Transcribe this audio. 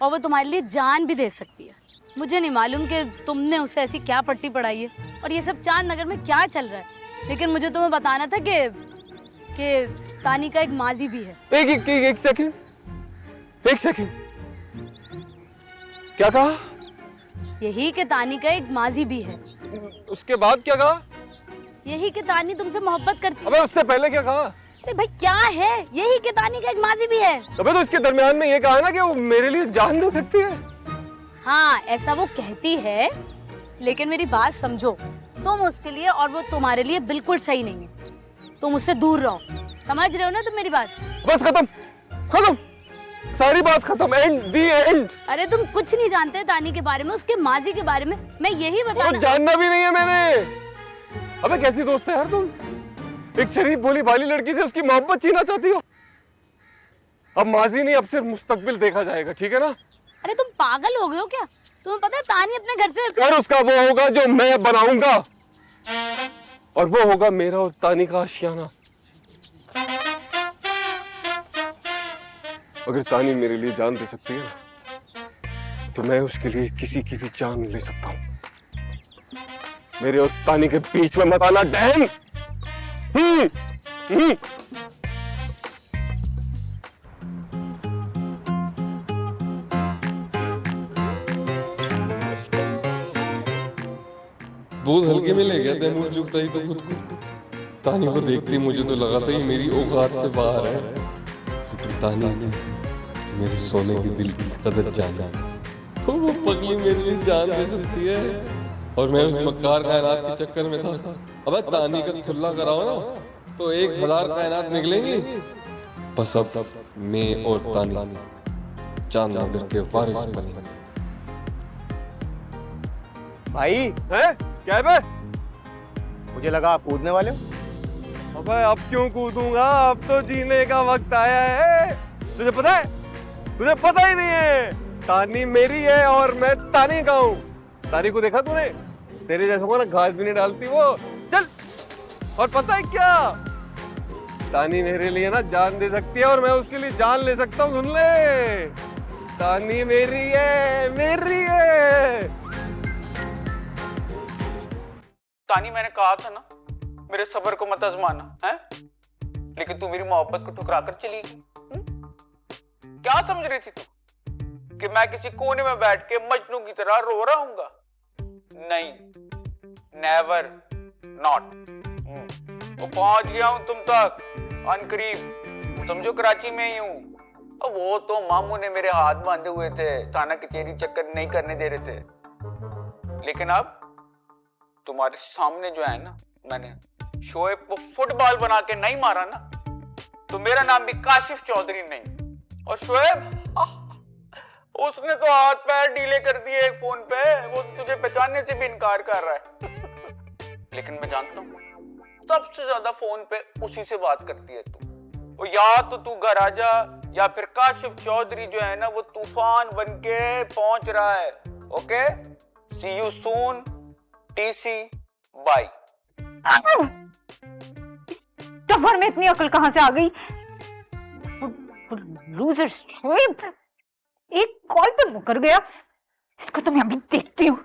और वो तुम्हारे लिए जान भी दे सकती है। मुझे नहीं मालूम कि तुमने उसे ऐसी क्या पट्टी पढ़ाई है और ये सब चांद नगर में क्या चल रहा है, लेकिन मुझे तुम्हें बताना था कि तानी का एक माजी भी है। एक सेकंड, क्या कहा? यही कि तानी का एक माजी भी है। उसके बाद क्या कहा? यही कि तानी तुमसे मोहब्बत करती। अबे उससे पहले क्या कहा? अरे भाई क्या है? यही कि तानी का एक माजी भी है। अबे तो इसके दरमियान में ये कहा ना कि वो मेरे लिए जान दे सकती है। हाँ ऐसा वो कहती है, लेकिन मेरी बात समझो, तुम उसके लिए और वो तुम्हारे लिए बिल्कुल सही नहीं है। तुम उससे दूर रहो, समझ रहे हो ना तुम मेरी बात? बस खत्म, सारी बात खत्म, एंड दी एंड। अरे तुम कुछ नहीं जानते तानी के बारे में, उसके माजी के बारे में। मैं यही बताना। जानना भी नहीं है मैंने। अबे कैसी दोस्त है यार तुम? एक शरीफ भोली भाली लड़की से उसकी मोहब्बत छीनना चाहती हो। अब माजी नहीं, अब सिर्फ मुस्तकबिल देखा जाएगा, ठीक है ना? अरे तुम पागल हो गए हो क्या? तुम्हें पता है तानी अपने घर से। घर उसका वो होगा जो मैं बनाऊंगा, और वो होगा मेरा और तानी का आशियाना। अगर तानी मेरे लिए जान दे सकती है ना, तो मैं उसके लिए किसी की भी जान ले सकता हूँ। मेरे और तानी के बीच में मत आना, डैन। बहुत हल्के में ले गया तैमूर चुकता ही तो खुद को। तानी को देखते मुझे तो लगा था ये मेरी औकात से बाहर है, लेकिन तानी थी मेरे सोने के दिल की कदर जाना। वो पगली मेरे लिए जान दे सकती है, और मैं उस मक्कार कायनात के चक्कर में था। अब तानी का खुला कराओ ना तो 1000 कायनात निकलेंगी। बस अब मैं और तानी चांद नगर के वारिस बने। भाई है क्या है बे? मुझे लगा आप कूदने वाले हो। अबे अब क्यों कूदूंगा? अब तो जीने का वक्त आया है। तुझे पता है? तुझे पता ही नहीं है, तानी मेरी है और मैं तानी का हूँ। तानी को देखा तूने? तेरे जैसा को ना घास भी नहीं डालती वो। चल, और पता है क्या, तानी मेरे लिए ना जान दे सकती है और मैं उसके लिए जान ले सकता हूँ। सुन ले, तानी मेरी है, मेरी है। तानी मैंने कहा था ना मेरे सब्र को मत आजमाना है, लेकिन तू मेरी मोहब्बत को ठुकरा कर चली गई। क्या समझ रही थी तू कि मैं किसी कोने में बैठ के मजनू की तरह रो रहा हूंगा? नहीं, नेवर, नॉट। वो पहुंच गया हूं तुम तक, अनकरीब। समझो कराची में ही हूं। अब वो तो मामू ने मेरे हाथ बांधे हुए थे, थाना कचेरी चक्कर नहीं करने दे रहे थे, लेकिन अब तुम्हारे सामने जो है ना, मैंने शोएब को फुटबॉल बना के नहीं मारा ना, तो मेरा नाम भी काशिफ चौधरी नहीं। और शोएब उसने तो हाथ पैर ढीले कर दिए एक फोन पे, वो तुझे पहचानने से भी इनकार कर रहा है। लेकिन मैं जानता हूँ सबसे ज्यादा फोन पे उसी से बात करती है तू। या तो तू घर आ जा, या फिर काशिफ चौधरी जो है ना वो तूफान बन के पहुंच रहा है। Okay, see you soon, TC, bye. टफर में इतनी अकल कहां से आ गई? लूजर शोएब एक कॉल पे मुकर गया। इसको तो मैं अभी देखती हूँ।